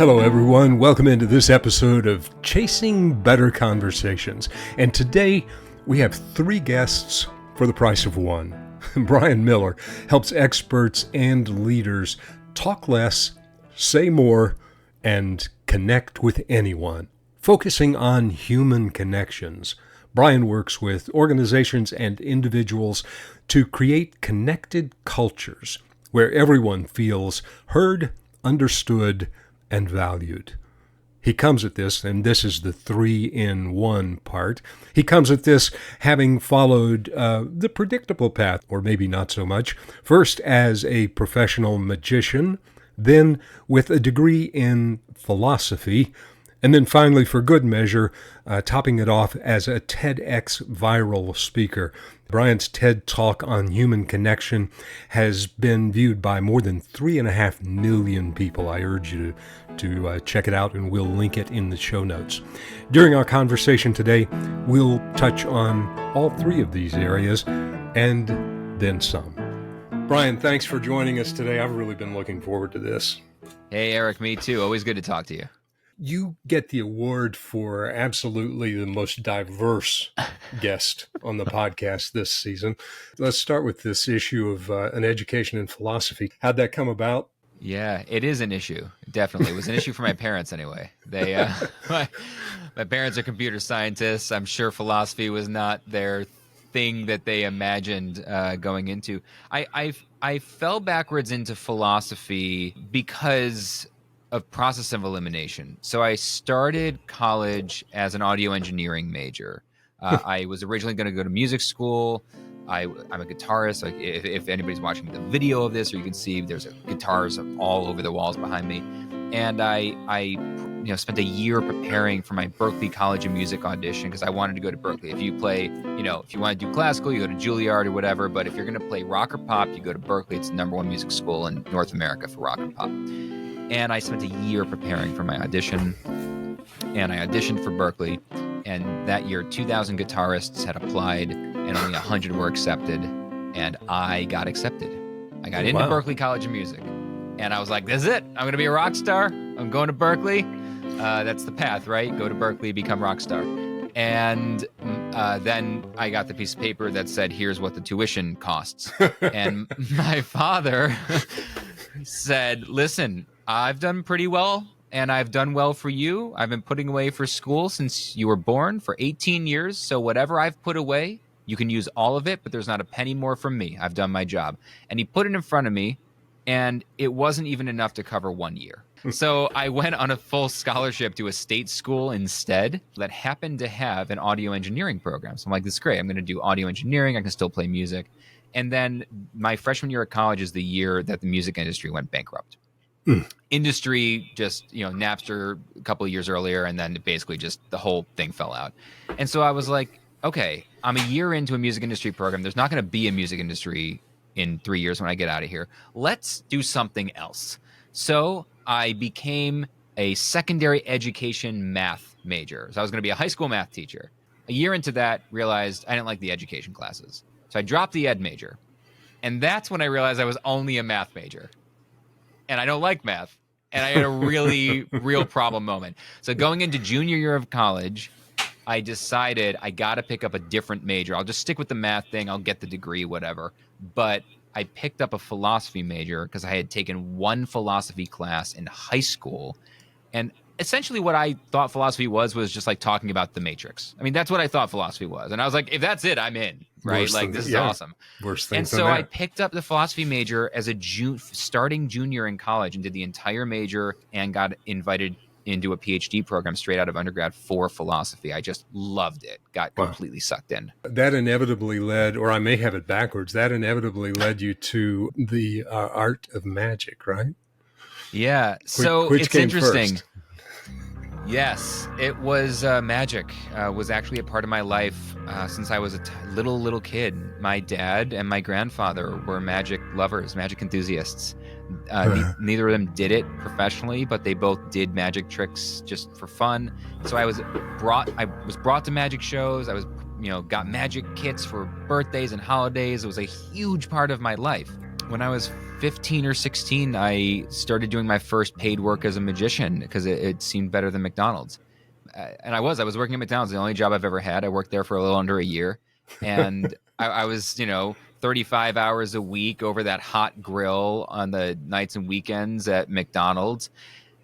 Hello, everyone. Welcome into this episode of Chasing Better Conversations. And today we have three guests for the price of one. Brian Miller helps experts and leaders talk less, say more, and connect with anyone, focusing on human connections. Brian works with organizations and individuals to create connected cultures where everyone feels heard, understood, and valued. He comes at this, and this is the 3-in-1 part, he comes at this having followed the predictable path, or maybe not so much, first as a professional magician, then with a degree in philosophy, and then finally, for good measure, topping it off as a TEDx viral speaker. Brian's TED Talk on human connection has been viewed by more than 3.5 million people. I urge you to check it out, and we'll link it in the show notes. During our conversation today, we'll touch on all three of these areas and then some. Brian, thanks for joining us today. I've really been looking forward to this. Hey, Eric, me too. Always good to talk to you. You get the award for absolutely the most diverse guest on the podcast this season. Let's start with this issue of an education in philosophy. How'd that come about? Yeah, it is an issue. Definitely. It was an issue for my parents anyway. They, my parents are computer scientists. I'm sure philosophy was not their thing that they imagined going into. I fell backwards into philosophy because of process of elimination. So I started college as an audio engineering major. I was originally going to go to music school. I'm a guitarist. Like if anybody's watching the video of this, or you can see there's guitars all over the walls behind me. And I spent a year preparing for my Berklee College of Music audition because I wanted to go to Berklee. If you play, if you want to do classical, you go to Juilliard or whatever. But if you're going to play rock or pop, you go to Berklee. It's the #1 music school in North America for rock and pop. And I spent a year preparing for my audition, and I auditioned for Berklee. And that year, 2,000 guitarists had applied, and only 100 were accepted. And I got accepted. I got into Berklee College of Music, and I was like, "This is it. I'm going to be a rock star. I'm going to Berklee. That's the path, right? Go to Berklee, become rock star." And then I got the piece of paper that said, "Here's what the tuition costs." And my father said, "Listen, I've done pretty well, and I've done well for you. I've been putting away for school since you were born for 18 years. So whatever I've put away, you can use all of it, but there's not a penny more from me. I've done my job." And he put it in front of me, and it wasn't even enough to cover 1 year. So I went on a full scholarship to a state school instead that happened to have an audio engineering program. So I'm like, this is great. I'm going to do audio engineering. I can still play music. And then my freshman year of college is the year that the music industry went bankrupt. Industry just, Napster a couple of years earlier, and then basically just the whole thing fell out. And so I was like, okay, I'm a year into a music industry program. There's not going to be a music industry in 3 years when I get out of here. Let's do something else. So I became a secondary education math major. So I was going to be a high school math teacher. A year into that, realized I didn't like the education classes. So I dropped the ed major. And that's when I realized I was only a math major. And I don't like math. And I had a really real problem moment. So going into junior year of college, I decided I got to pick up a different major. I'll just stick with the math thing. I'll get the degree, whatever. But I picked up a philosophy major because I had taken one philosophy class in high school. And essentially what I thought philosophy was just like talking about the Matrix. I mean, that's what I thought philosophy was. And I was like, if that's it, I'm in, right? This is awesome. Worse things and so I picked up the philosophy major as a starting junior in college and did the entire major and got invited into a PhD program straight out of undergrad for philosophy. I just loved it. Got completely sucked in. That inevitably led, or I may have it backwards, that inevitably led you to the art of magic, right? Yeah. Which it's interesting. First? Yes, it was magic. Was actually a part of my life since I was a little kid. My dad and my grandfather were magic lovers, magic enthusiasts. Neither of them did it professionally, but they both did magic tricks just for fun. So I was brought to magic shows. I was, got magic kits for birthdays and holidays. It was a huge part of my life. When I was 15 or 16, I started doing my first paid work as a magician because it seemed better than McDonald's. And I was working at McDonald's, the only job I've ever had. I worked there for a little under a year. And I was, 35 hours a week over that hot grill on the nights and weekends at McDonald's.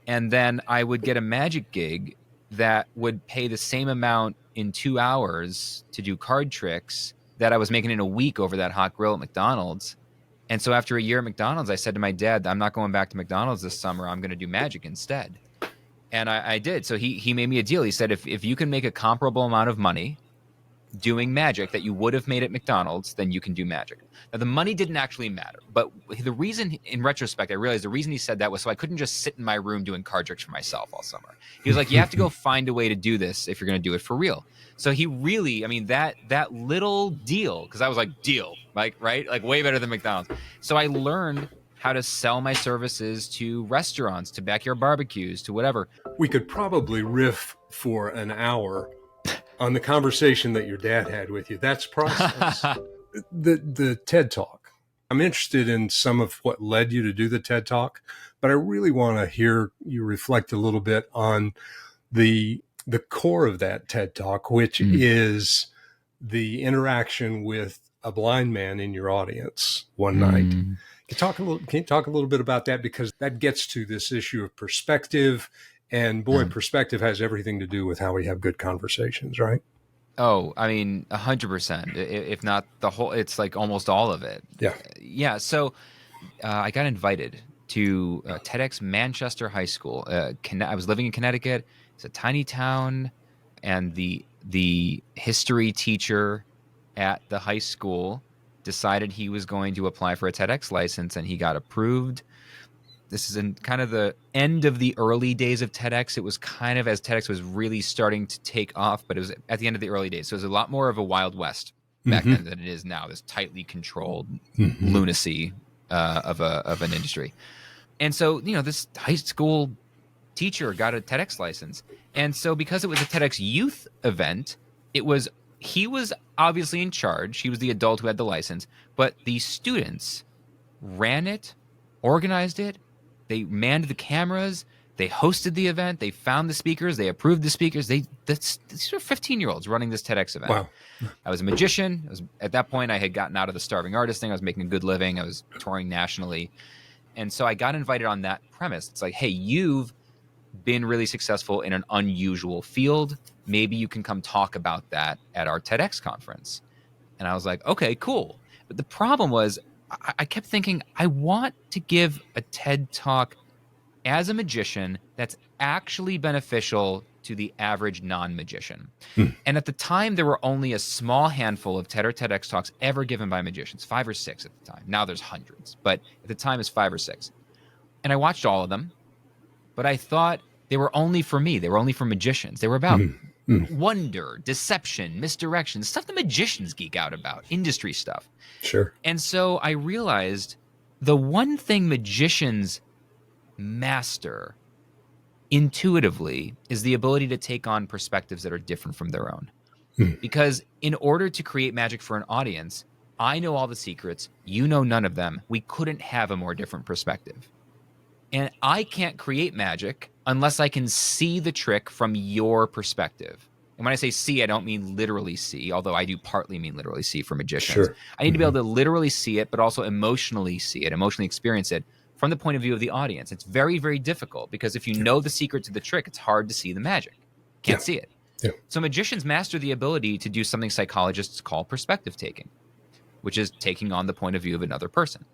And then I would get a magic gig that would pay the same amount in 2 hours to do card tricks that I was making in a week over that hot grill at McDonald's. And so after a year at McDonald's, I said to my dad, I'm not going back to McDonald's this summer. I'm going to do magic instead. And I did. So he made me a deal. He said, if you can make a comparable amount of money doing magic that you would have made at McDonald's, then you can do magic. Now, the money didn't actually matter. But the reason, in retrospect, I realized the reason he said that was so I couldn't just sit in my room doing card tricks for myself all summer. He was like, you have to go find a way to do this if you're going to do it for real. So he really, that little deal, because I was like, deal, right? Like way better than McDonald's. So I learned how to sell my services to restaurants, to backyard barbecues, to whatever. We could probably riff for an hour on the conversation that your dad had with you. That's priceless. The TED Talk. I'm interested in some of what led you to do the TED Talk, but I really want to hear you reflect a little bit on the core of that TED Talk, which is the interaction with a blind man in your audience one night. Can you talk a little bit about that? Because that gets to this issue of perspective. And boy, perspective has everything to do with how we have good conversations, right? Oh, 100%. If not the whole, it's like almost all of it. Yeah. Yeah. So I got invited to TEDx Manchester High School. I was living in Connecticut. It's a tiny town. And the history teacher at the high school decided he was going to apply for a TEDx license, and he got approved. This is in kind of the end of the early days of TEDx. It was kind of as TEDx was really starting to take off, but it was at the end of the early days. So it was a lot more of a Wild West back then than it is now, this tightly controlled lunacy of an industry. And so, this high school teacher got a TEDx license. And so because it was a TEDx youth event, he was obviously in charge. He was the adult who had the license, but the students ran it, organized it. They manned the cameras. They hosted the event. They found the speakers. They approved the speakers. These were 15-year-olds running this TEDx event. Wow. I was a magician. At that point, I had gotten out of the starving artist thing. I was making a good living. I was touring nationally. And so I got invited on that premise. It's like, hey, you've been really successful in an unusual field. Maybe you can come talk about that at our TEDx conference. And I was like, okay, cool. But the problem was, I kept thinking, I want to give a TED Talk as a magician that's actually beneficial to the average non-magician. And at the time, there were only a small handful of TED or TEDx talks ever given by magicians, 5 or 6 at the time. Now there's hundreds, but at the time it's 5 or 6. And I watched all of them, but I thought they were only for me. They were only for magicians. They were about wonder, deception, misdirection, stuff the magicians geek out about, industry stuff. Sure. And so I realized the one thing magicians master intuitively is the ability to take on perspectives that are different from their own. Because in order to create magic for an audience, I know all the secrets, you know none of them. We couldn't have a more different perspective. And I can't create magic unless I can see the trick from your perspective. And when I say see, I don't mean literally see, although I do partly mean literally see for magicians. Sure. I need to be able to literally see it, but also emotionally see it, emotionally experience it from the point of view of the audience. It's very, very difficult because if you know the secret to the trick, it's hard to see the magic. Can't see it. Yeah. So magicians master the ability to do something psychologists call perspective taking, which is taking on the point of view of another person.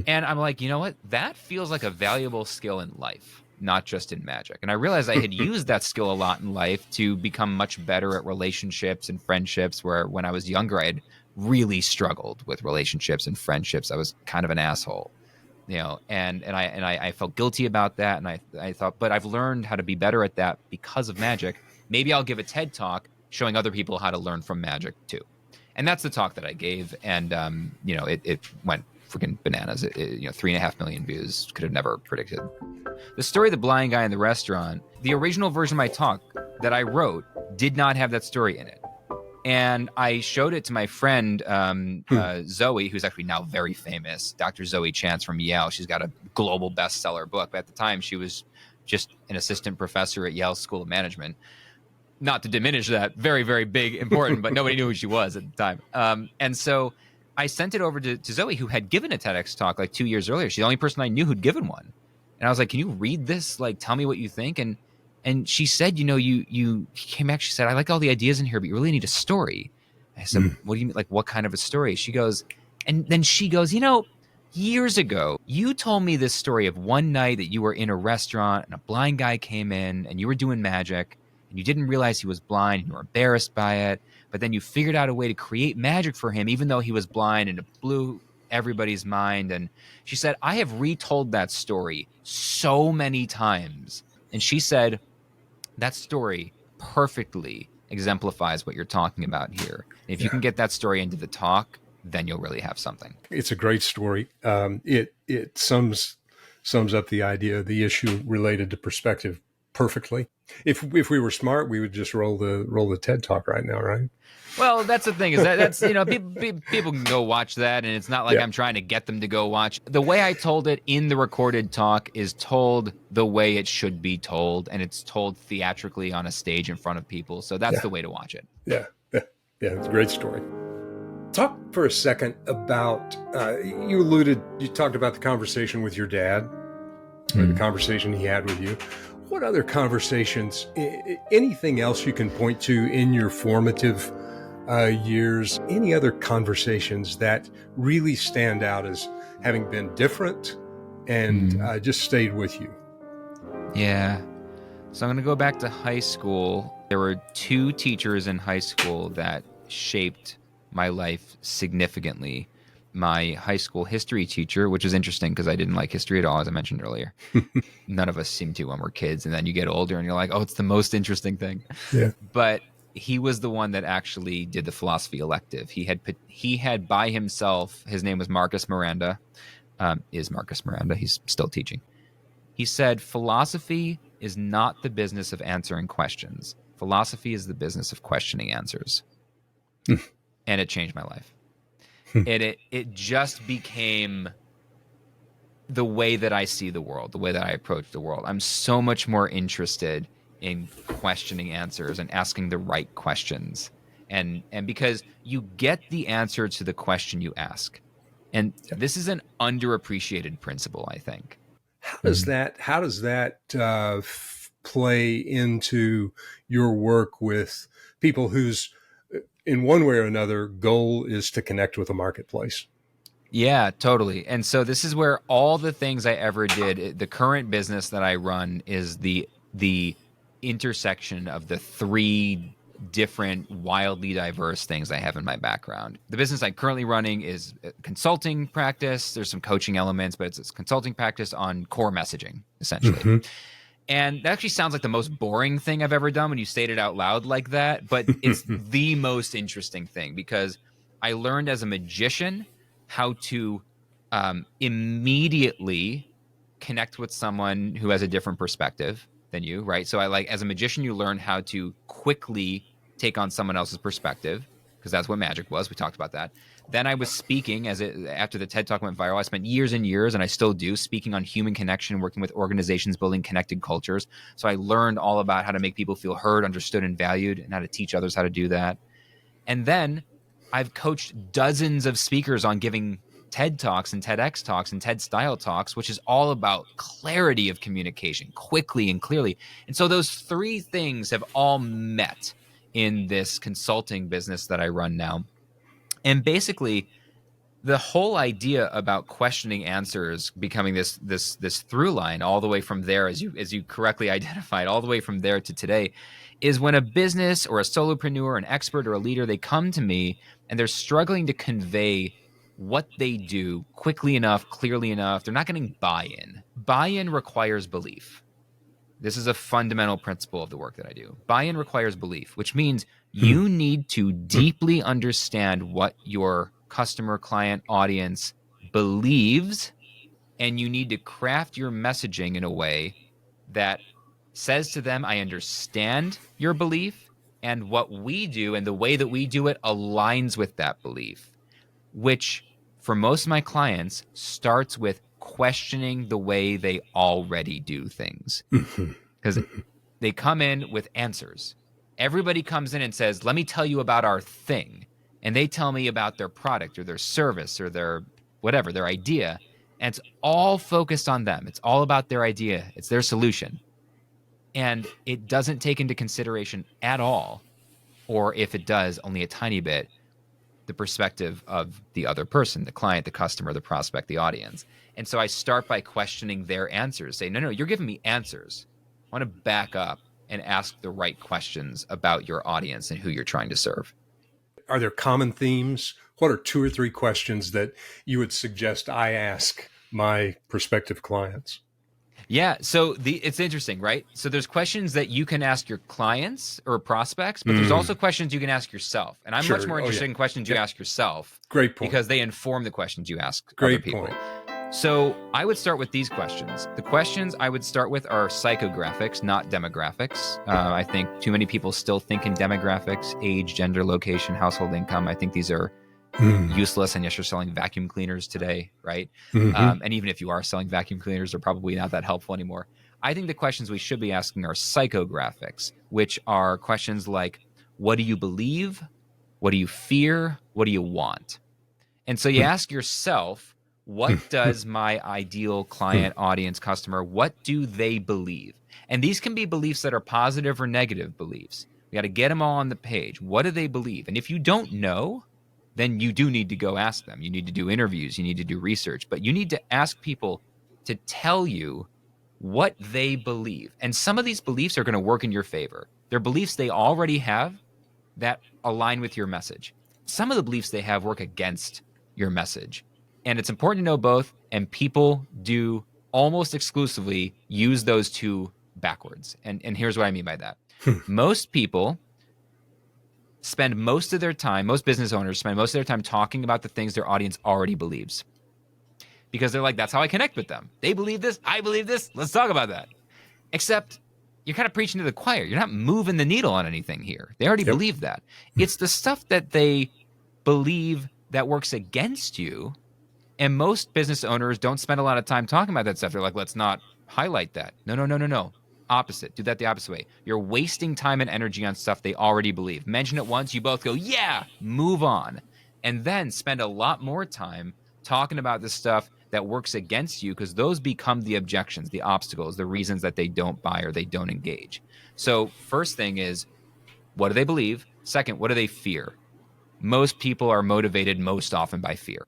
And I'm like, you know what? That feels like a valuable skill in life, not just in magic. And I realized I had used that skill a lot in life to become much better at relationships and friendships, where when I was younger, I had really struggled with relationships and friendships. I was kind of an asshole, and I felt guilty about that. And I thought, but I've learned how to be better at that because of magic. Maybe I'll give a TED Talk showing other people how to learn from magic too. And that's the talk that I gave. And, it went freaking bananas. 3.5 million views. Could have never predicted. The story of the blind guy in the restaurant, the original version of my talk that I wrote did not have that story in it. And I showed it to my friend, Zoe, who's actually now very famous, Dr. Zoe Chance from Yale. She's got a global bestseller book. But at the time, she was just an assistant professor at Yale School of Management. Not to diminish that, very, very big, important, but nobody knew who she was at the time. And so I sent it over to Zoe, who had given a TEDx talk like 2 years earlier. She's the only person I knew who'd given one. And I was like, can you read this? Like, tell me what you think. And she said, you came back, she said, I like all the ideas in here, but you really need a story. I said, what do you mean? Like, what kind of a story? She goes, and then she goes, years ago, you told me this story of one night that you were in a restaurant and a blind guy came in and you were doing magic and you didn't realize he was blind and you were embarrassed by it. But then you figured out a way to create magic for him, even though he was blind, and it blew everybody's mind. And she said, I have retold that story so many times. And she said, that story perfectly exemplifies what you're talking about here. If you can get that story into the talk, then you'll really have something. It's a great story. It sums up the idea, the issue related to perspective perfectly. If we were smart, we would just roll the TED Talk right now, right? Well, that's the thing, is that's people can go watch that, and it's not like I'm trying to get them to go watch. The way I told it in the recorded talk is told the way it should be told, and it's told theatrically on a stage in front of people. So that's the way to watch it. Yeah, it's a great story. Talk for a second about, you talked about the conversation with your dad, or the conversation he had with you. What other conversations, anything else you can point to in your formative years, any other conversations that really stand out as having been different and just stayed with you? Yeah. So I'm going to go back to high school. There were 2 teachers in high school that shaped my life significantly. My high school history teacher, which is interesting because I didn't like history at all, as I mentioned earlier. None of us seem to when we're kids. And then you get older and you're like, oh, it's the most interesting thing. Yeah. But he was the one that actually did the philosophy elective. He had by himself, his name was Marcus Miranda, is Marcus Miranda. He's still teaching. He said, philosophy is not the business of answering questions. Philosophy is the business of questioning answers. And it changed my life. And it just became the way that I see the world, the way that I approach the world. I'm so much more interested in questioning answers and asking the right questions. And because you get the answer to the question you ask. And this is an underappreciated principle, I think. How does that play into your work with people whose, in one way or another, goal is to connect with a marketplace? Yeah, totally. And so this is where all the things I ever did, the current business that I run is the intersection of the 3 different wildly diverse things I have in my background. The business I'm currently running is a consulting practice. There's some coaching elements, but it's consulting practice on core messaging, essentially. And that actually sounds like the most boring thing I've ever done when you state it out loud like that, but it's the most interesting thing, because I learned as a magician how to immediately connect with someone who has a different perspective than you, right? So as a magician, you learn how to quickly take on someone else's perspective, because that's what magic was. We talked about that. Then I was speaking after the TED Talk went viral. I spent years and years, and I still do, speaking on human connection, working with organizations, building connected cultures. So I learned all about how to make people feel heard, understood, and valued, and how to teach others how to do that. And then I've coached dozens of speakers on giving TED Talks and TEDx Talks and TED Style Talks, which is all about clarity of communication, quickly and clearly. And so those 3 things have all met in this consulting business that I run now. And basically, the whole idea about questioning answers becoming this through line all the way from there, as you correctly identified, all the way from there to today, is when a business or a solopreneur, an expert or a leader, they come to me and they're struggling to convey what they do quickly enough, clearly enough. They're not getting buy-in. Buy-in requires belief. This is a fundamental principle of the work that I do. Buy-in requires belief, which means you need to deeply understand what your customer, client, audience believes, and you need to craft your messaging in a way that says to them, I understand your belief, And what we do and the way that we do it aligns with that belief, which for most of my clients starts with questioning the way they already do things. Because they come in with answers. Everybody comes in and says, let me tell you about our thing. And they tell me about their product or their service or their whatever, their idea. And it's all focused on them. It's all about their idea. It's their solution. And it doesn't take into consideration at all, or if it does, only a tiny bit, the perspective of the other person, the client, the customer, the prospect, the audience. And so I start by questioning their answers. Say, no, you're giving me answers. I want to back up and ask the right questions about your audience and who you're trying to serve. Are there common themes? What are 2 or 3 questions that you would suggest I ask my prospective clients? Yeah, so it's interesting, right? So there's questions that you can ask your clients or prospects, but there's also questions you can ask yourself. And I'm much more interested in questions you ask yourself. Great point. Because they inform the questions you ask Great other people. point. So I would start with these questions. The questions I would start with are psychographics, not demographics. I think too many people still think in demographics, age, gender, location, household income. I think these are useless. And yes, you're selling vacuum cleaners today, right? And even if you are selling vacuum cleaners, they're probably not that helpful anymore. I think the questions we should be asking are psychographics, which are questions like, what do you believe? What do you fear? What do you want? And so you ask yourself, what does my ideal client, audience, customer, what do they believe? And these can be beliefs that are positive or negative beliefs. We got to get them all on the page. What do they believe? And if you don't know, then you do need to go ask them. You need to do interviews. You need to do research. But you need to ask people to tell you what they believe. And some of these beliefs are going to work in your favor. They're beliefs they already have that align with your message. Some of the beliefs they have work against your message. And it's important to know both. And people do almost exclusively use those two backwards. And here's what I mean by that. Most people spend most of their time, most business owners spend most of their time talking about the things their audience already believes. Because they're like, that's how I connect with them. They believe this, I believe this, let's talk about that. Except you're kind of preaching to the choir. You're not moving the needle on anything here. They already believe that. It's the stuff that they believe that works against you. And most business owners don't spend a lot of time talking about that stuff. They're like, let's not highlight that. No. Opposite. Do that the opposite way. You're wasting time and energy on stuff they already believe. Mention it once, you both go, yeah, move on. And then spend a lot more time talking about the stuff that works against you, because those become the objections, the obstacles, the reasons that they don't buy or they don't engage. So first thing is, what do they believe? Second, what do they fear? Most people are motivated most often by fear.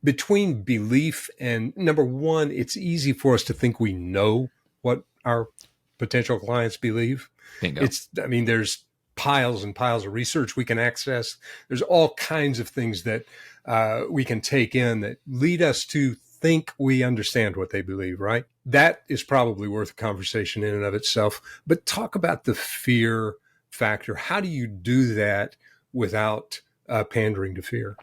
Between belief and number one, it's easy for us to think we know what our potential clients believe. Bingo. There's piles and piles of research we can access. There's all kinds of things that we can take in that lead us to think we understand what they believe, right? That is probably worth a conversation in and of itself. But talk about the fear factor. How do you do that without pandering to fear?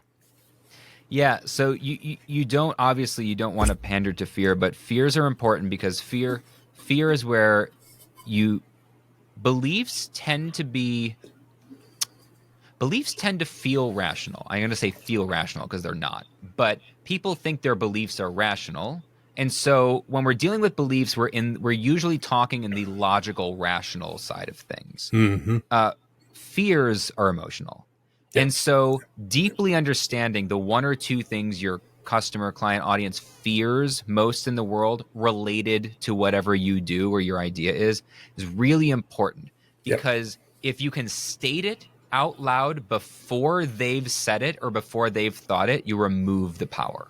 Yeah, so you don't want to pander to fear, but fears are important because fear is where beliefs tend to feel rational. I'm going to say feel rational because they're not, but people think their beliefs are rational. And so when we're dealing with beliefs, we're usually talking in the logical, rational side of things. Fears are emotional. Yep. And so deeply understanding the one or two things your customer, client, audience fears most in the world related to whatever you do or your idea is really important. Because if you can state it out loud before they've said it or before they've thought it, you remove the power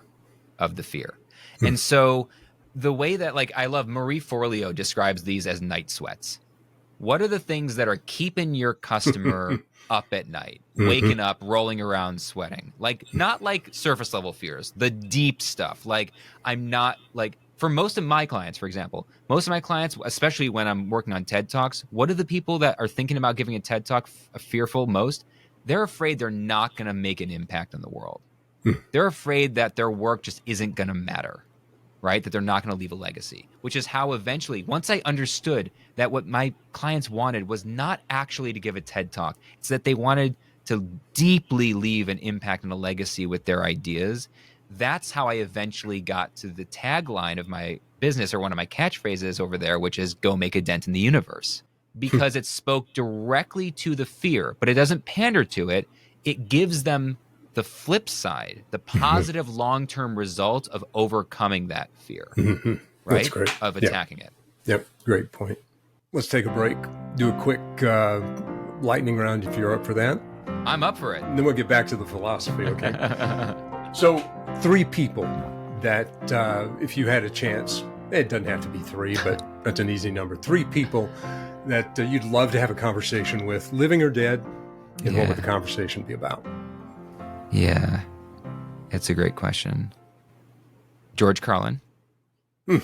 of the fear. And so the way that, I love Marie Forleo describes these as night sweats. What are the things that are keeping your customer up at night, waking up, rolling around, sweating? Not surface level fears, the deep stuff. For most of my clients, for example, especially when I'm working on TED Talks, what are the people that are thinking about giving a TED Talk fearful most? They're afraid they're not going to make an impact in the world. They're afraid that their work just isn't going to matter. right? That they're not going to leave a legacy, which is how eventually, once I understood that what my clients wanted was not actually to give a TED talk, it's that they wanted to deeply leave an impact and a legacy with their ideas. That's how I eventually got to the tagline of my business, or one of my catchphrases over there, which is "Go make a dent in the universe," because it spoke directly to the fear, but it doesn't pander to it. It gives them the flip side, the positive long-term result of overcoming that fear, right? That's great. Of attacking it. Yep. Great point. Let's take a break. Do a quick lightning round if you're up for that. I'm up for it. And then we'll get back to the philosophy, okay? So 3 people that if you had a chance, it doesn't have to be 3, but that's an easy number. 3 people that you'd love to have a conversation with, living or dead, and what would the conversation be about? Yeah, it's a great question. George Carlin. He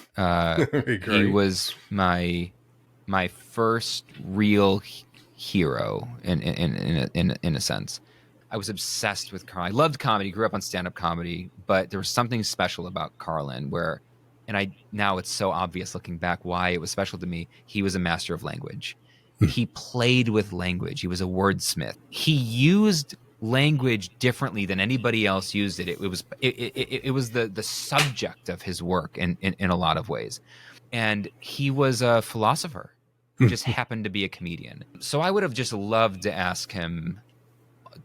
was my first real hero in a sense. I was obsessed with Carlin. I loved comedy, grew up on stand-up comedy, but there was something special about Carlin where, now it's so obvious looking back why it was special to me. He was a master of language. He played with language. He was a wordsmith. He used language differently than anybody else used it. It was the subject of his work in a lot of ways. And he was a philosopher who just happened to be a comedian. So I would have just loved to ask him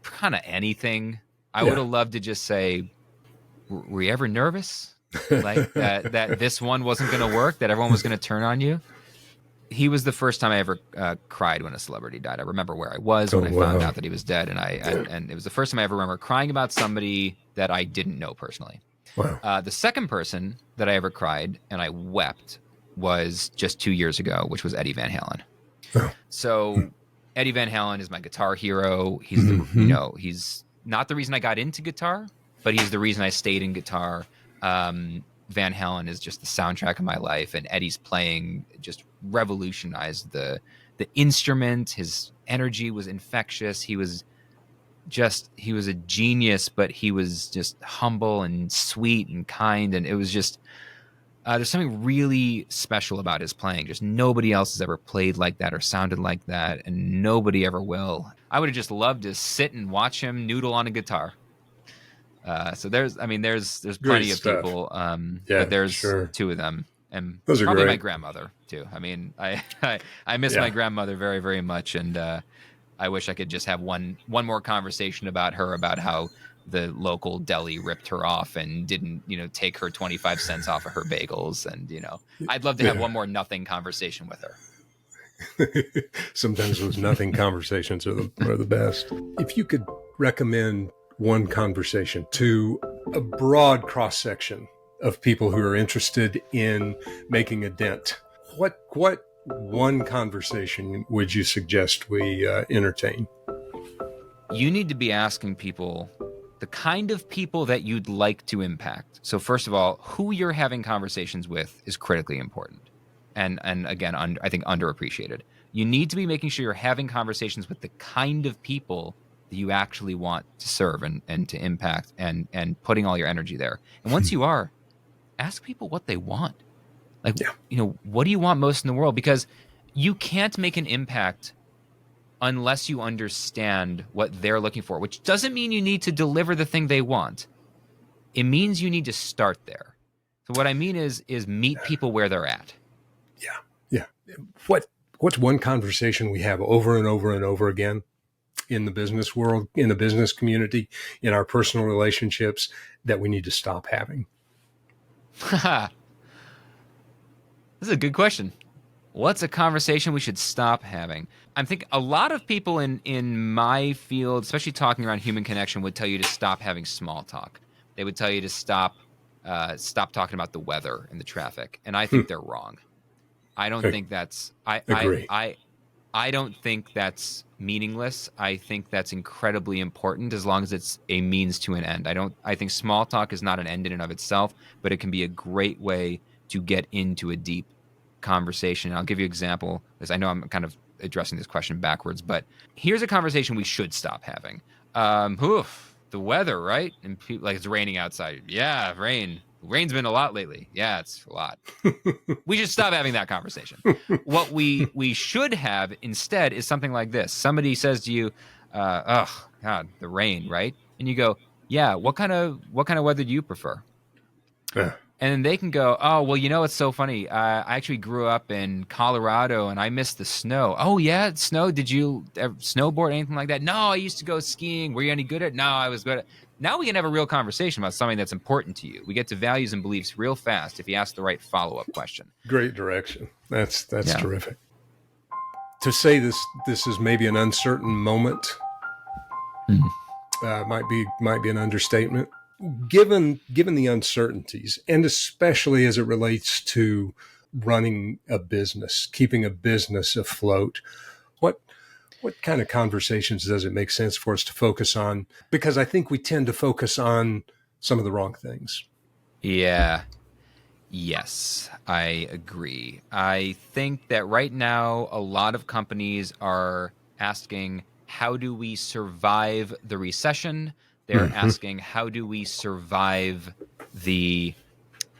kind of anything. I would have loved to just say, were you ever nervous? Like that this one wasn't going to work, that everyone was going to turn on you? He was the first time I ever cried when a celebrity died. I remember where I was when I found out that he was dead, and it was the first time I ever remember crying about somebody that I didn't know personally. Wow. The second person that I ever cried and I wept was just 2 years ago, which was Eddie Van Halen. Oh. So Eddie Van Halen is my guitar hero. He's he's not the reason I got into guitar, but he's the reason I stayed in guitar. Van Halen is just the soundtrack of my life, and Eddie's playing just revolutionized the instrument. His energy was infectious. He was a genius, but he was just humble and sweet and kind, and it was just there's something really special about his playing. Just nobody else has ever played like that or sounded like that, and nobody ever will. I would have just loved to sit and watch him noodle on a guitar. So there's plenty of people, but there's 2 of them, and those are probably great. My grandmother too. I mean, I miss my grandmother very, very much, and I wish I could just have one more conversation about her, about how the local deli ripped her off and didn't, take her 25 cents off of her bagels, and I'd love to have one more nothing conversation with her. Sometimes those nothing conversations are the best. If you could recommend one conversation to a broad cross-section of people who are interested in making a dent, what one conversation would you suggest we entertain? You need to be asking people the kind of people that you'd like to impact. So first of all, who you're having conversations with is critically important. And again, I think underappreciated. You need to be making sure you're having conversations with the kind of people that you actually want to serve and to impact, and putting all your energy there. And once you are, ask people what they want. Like, what do you want most in the world? Because you can't make an impact unless you understand what they're looking for, which doesn't mean you need to deliver the thing they want. It means you need to start there. So what I mean is meet people where they're at. Yeah. What's one conversation we have over and over and over again in the business world, in the business community, in our personal relationships that we need to stop having? This is a good question. What's a conversation we should stop having? I think a lot of people in my field, especially talking around human connection, would tell you to stop having small talk. They would tell you to stop talking about the weather and the traffic. And I think they're wrong. I don't think that's I don't think that's meaningless. I think that's incredibly important as long as it's a means to an end. I think small talk is not an end in and of itself, but it can be a great way to get into a deep conversation. And I'll give you an example, because I know I'm kind of addressing this question backwards, but here's a conversation we should stop having. The weather, right? And people, like, it's raining outside. Yeah, rain. Rain's been a lot lately. Yeah, it's a lot. We should stop having that conversation. What we should have instead is something like this. Somebody says to you, oh God, the rain, right? And you go, yeah, what kind of weather do you prefer? Yeah. And then they can go, oh, well, it's so funny. I actually grew up in Colorado and I missed the snow. Oh, yeah, snow. Did you ever snowboard, anything like that? No, I used to go skiing. Were you any good at it? No, I was good at it. Now we can have a real conversation about something that's important to you. We get to values and beliefs real fast if you ask the right follow-up question. Great direction. That's terrific. To say this is maybe an uncertain moment might be an understatement. Given the uncertainties, and especially as it relates to running a business, keeping a business afloat, what kind of conversations does it make sense for us to focus on? Because I think we tend to focus on some of the wrong things. Yeah. Yes, I agree. I think that right now a lot of companies are asking, how do we survive the recession? They're asking, how do we survive the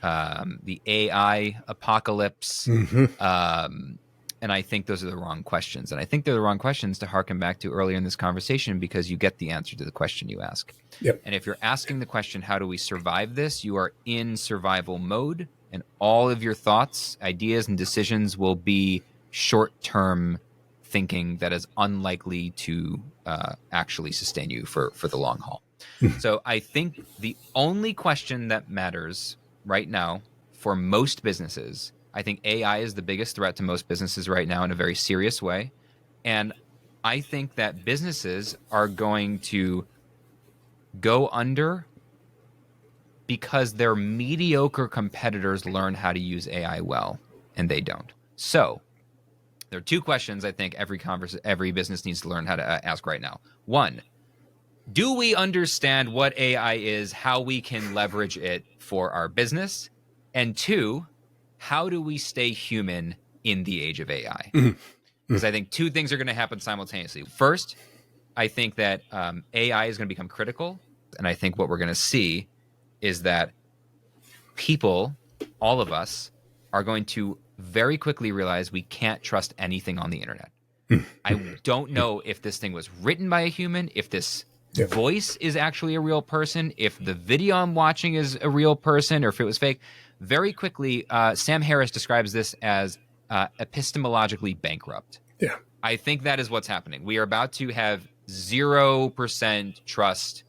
AI apocalypse? And I think those are the wrong questions. And I think they're the wrong questions to harken back to earlier in this conversation, because you get the answer to the question you ask. Yep. And if you're asking the question, how do we survive this? You are in survival mode, and all of your thoughts, ideas, and decisions will be short-term thinking that is unlikely to actually sustain you for the long haul. So I think the only question that matters right now for most businesses, I think AI is the biggest threat to most businesses right now in a very serious way. And I think that businesses are going to go under because their mediocre competitors learn how to use AI well, and they don't. So there are two questions I think every business needs to learn how to ask right now. One, do we understand what AI is, how we can leverage it for our business? And two, how do we stay human in the age of AI? Because I think two things are going to happen simultaneously. First, I think that AI is going to become critical. And I think what we're going to see is that people, all of us, are going to very quickly realize we can't trust anything on the internet. I don't know if this thing was written by a human, if this voice is actually a real person, if the video I'm watching is a real person, or if it was fake. Very quickly, Sam Harris describes this as epistemologically bankrupt. Yeah. I think that is what's happening. We are about to have 0% trust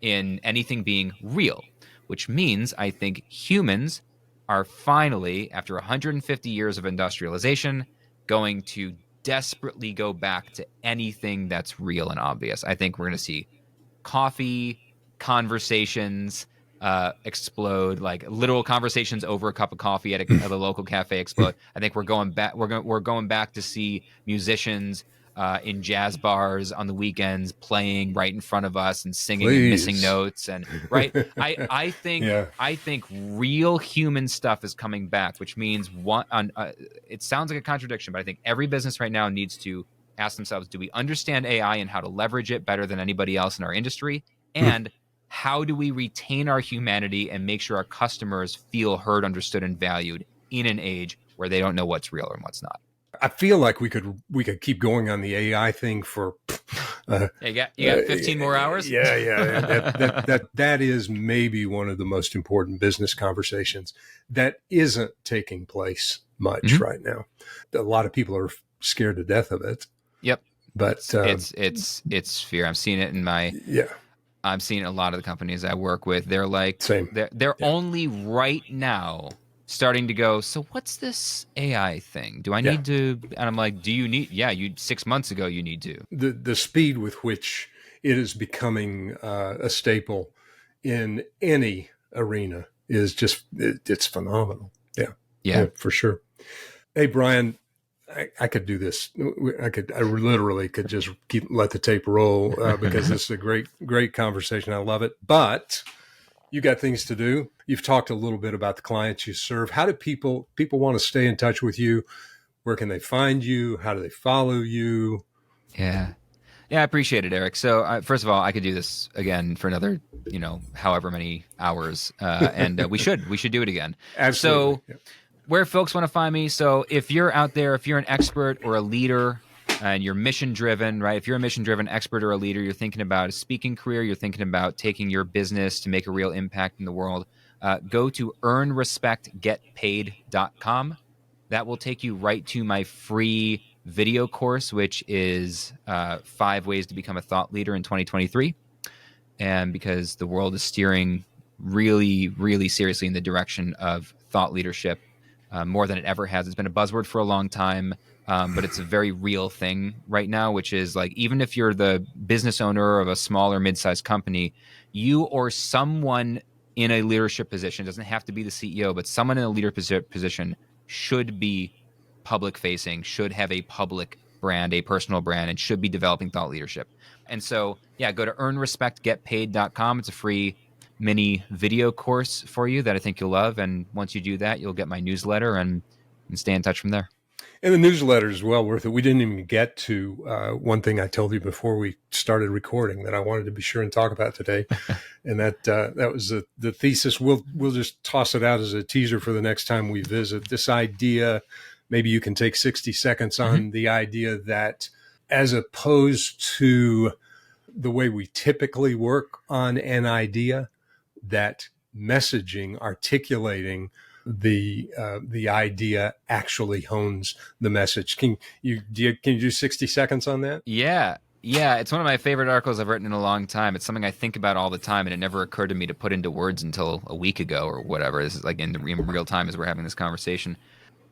in anything being real, which means I think humans are finally, after 150 years of industrialization, going to desperately go back to anything that's real and obvious. I think we're going to see coffee conversations explode, like literal conversations over a cup of coffee at a local cafe explode. I think we're going back. We're going back to see musicians in jazz bars on the weekends playing right in front of us and singing and missing notes. And right, I think real human stuff is coming back, which means it sounds like a contradiction, but I think every business right now needs to ask themselves, do we understand AI and how to leverage it better than anybody else in our industry? And how do we retain our humanity and make sure our customers feel heard, understood, and valued in an age where they don't know what's real and what's not? I feel like we could keep going on the AI thing for you got 15 more hours. That is maybe one of the most important business conversations that isn't taking place much right now. A lot of people are scared to death of it. Yep. But it's fear. I'm seeing it in I'm seeing a lot of the companies I work with. They're like, they're only right now starting to go, so what's this AI thing? Do I need to? And I'm like, do you need? Yeah, 6 months ago you need to. The speed with which it is becoming a staple in any arena is just it's phenomenal. Yeah, for sure. Hey, Brian, I could do this. I literally could just let the tape roll because this is a great conversation. I love it. But you got things to do. You've talked a little bit about the clients you serve. How do people want to stay in touch with you? Where can they find you? How do they follow you? Yeah. Yeah, I appreciate it, Eric. So first of all, I could do this again for another, however many hours, and we should do it again. Absolutely. So where folks want to find me. So if you're out there, if you're an expert or a leader and you're mission driven, right? If you're a mission driven expert or a leader, you're thinking about a speaking career, you're thinking about taking your business to make a real impact in the world, go to earnrespectgetpaid.com. That will take you right to my free video course, which is 5 ways to become a thought leader in 2023. And because the world is steering really, really seriously in the direction of thought leadership, more than it ever has. It's been a buzzword for a long time, but it's a very real thing right now, which is like, even if you're the business owner of a small or mid-sized company, you or someone in a leadership position, doesn't have to be the CEO, but someone in a leadership position should be public facing, should have a public brand, a personal brand, and should be developing thought leadership. And so, yeah, go to earnrespectgetpaid.com. It's a free mini video course for you that I think you'll love. And once you do that, you'll get my newsletter and stay in touch from there. And the newsletter is well worth it. We didn't even get to one thing I told you before we started recording that I wanted to be sure and talk about today. And that was the thesis. We'll just toss it out as a teaser for the next time we visit. This idea, maybe you can take 60 seconds on the idea that, as opposed to the way we typically work on an idea, that messaging, articulating the idea actually hones the message. Can you do 60 seconds on that? Yeah. It's one of my favorite articles I've written in a long time. It's something I think about all the time, and it never occurred to me to put into words until a week ago or whatever. This is like in real time as we're having this conversation.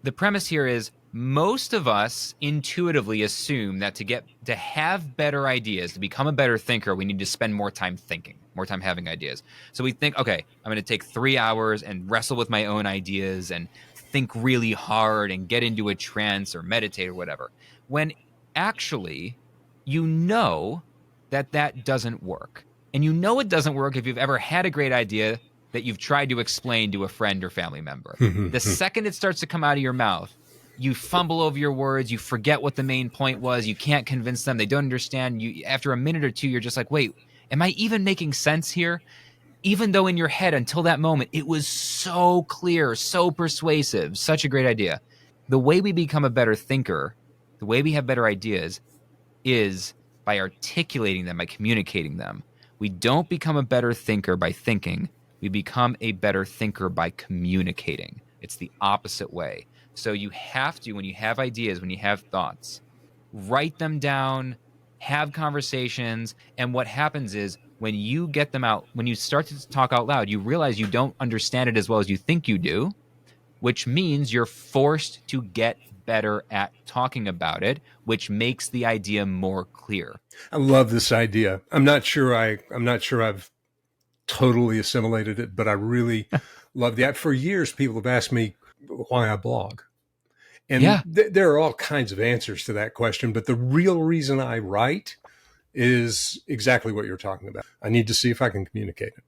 The premise here is most of us intuitively assume that to have better ideas, to become a better thinker, we need to spend more time thinking, more time having ideas. So we think, okay, I'm going to take 3 hours and wrestle with my own ideas and think really hard and get into a trance or meditate or whatever. When actually, you know that doesn't work. And you know it doesn't work if you've ever had a great idea that you've tried to explain to a friend or family member. The second it starts to come out of your mouth, you fumble over your words, you forget what the main point was, you can't convince them, they don't understand. You, after a minute or two, you're just like, wait, am I even making sense here? Even though in your head, until that moment, it was so clear, so persuasive, such a great idea. The way we become a better thinker, the way we have better ideas, is by articulating them, by communicating them. We don't become a better thinker by thinking. We become a better thinker by communicating. It's the opposite way. So you have to, when you have ideas, when you have thoughts, write them down, have conversations. And what happens is when you get them out, when you start to talk out loud, you realize you don't understand it as well as you think you do, which means you're forced to get better at talking about it, which makes the idea more clear. I love this idea. I'm not sure I've totally assimilated it, but I really love that. For years, people have asked me why I blog. And there are all kinds of answers to that question. But the real reason I write is exactly what you're talking about. I need to see if I can communicate it.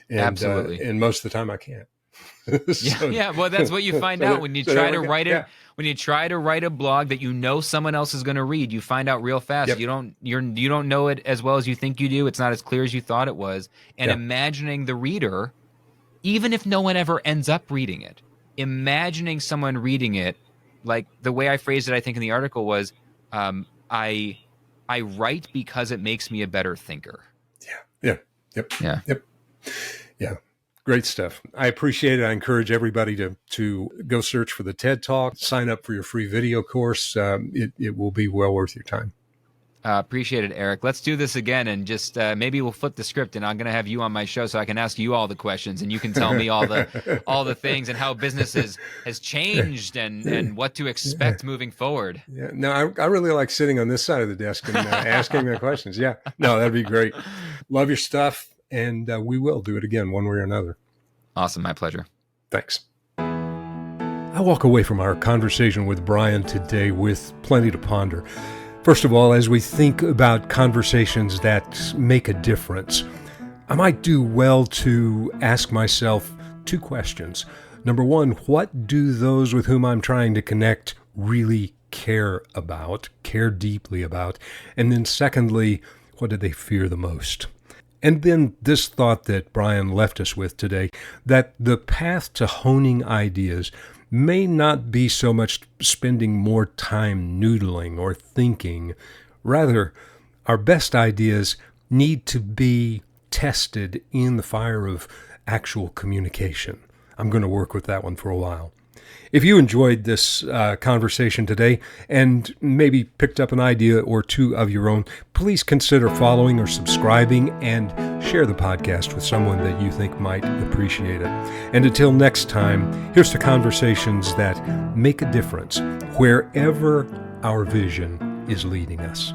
And, absolutely. And most of the time I can't. Well, that's what you find out when you try to write it. Yeah. When you try to write a blog that you know someone else is going to read, you find out real fast. Yep. You don't know it as well as you think you do. It's not as clear as you thought it was. And imagining the reader, even if no one ever ends up reading it, imagining someone reading it, like the way I phrased it, I think in the article was, I write because it makes me a better thinker. Yeah. Great stuff. I appreciate it. I encourage everybody to go search for the TED Talk, sign up for your free video course. It will be well worth your time. Appreciate it, Eric. Let's do this again, and just maybe we'll flip the script, and I'm going to have you on my show so I can ask you all the questions, and you can tell me all the things and how business has changed and what to expect moving forward. Yeah, no, I really like sitting on this side of the desk and asking the questions. Yeah, no, that'd be great. Love your stuff. And we will do it again one way or another. Awesome. My pleasure. Thanks. I walk away from our conversation with Brian today with plenty to ponder. First of all, as we think about conversations that make a difference, I might do well to ask myself 2 questions. Number 1, what do those with whom I'm trying to connect really care about, care deeply about? And then secondly, what do they fear the most? And then this thought that Brian left us with today, that the path to honing ideas may not be so much spending more time noodling or thinking. Rather, our best ideas need to be tested in the fire of actual communication. I'm going to work with that one for a while. If you enjoyed this conversation today and maybe picked up an idea or two of your own, please consider following or subscribing and share the podcast with someone that you think might appreciate it. And until next time, here's to conversations that make a difference wherever our vision is leading us.